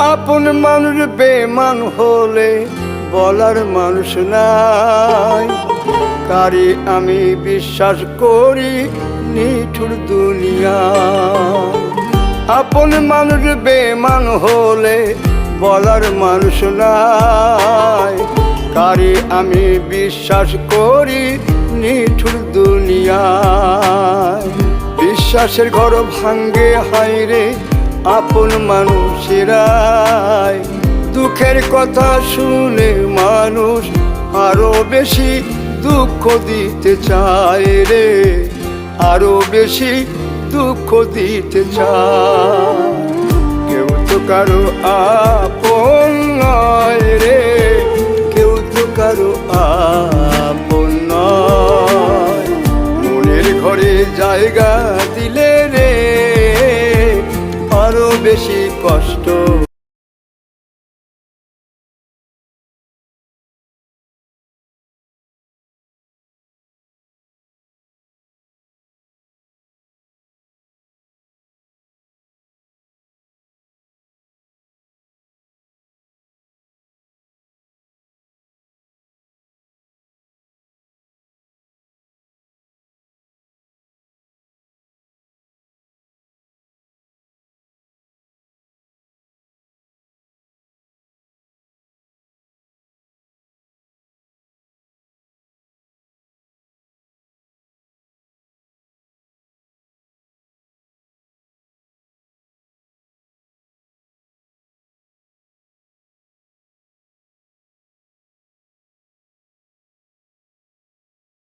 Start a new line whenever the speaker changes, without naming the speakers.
আপন মানুষ বেমান হলে বলার মানুষ নাই, কারি আমি বিশ্বাস করি নিঠুর দুনিয়া। আপন মানুষ বেমান হলে বলার মানুষ নাই, কারি আমি বিশ্বাস করি নিঠুর দুনিয়া। বিশ্বাসের ঘর ভাঙ্গে হায়রে আপন মানুষেরাই, দুঃখের কথা শুনে মানুষ আরো বেশি দুঃখ দিতে চায় রে, আরো বেশি দুঃখ দিতে চায়। কেউ তো কারো আপন নয় রে, কেউ তো কারো আপন নয়। মনের ঘরে জায়গা দিলে রে আরো বেশি কষ্ট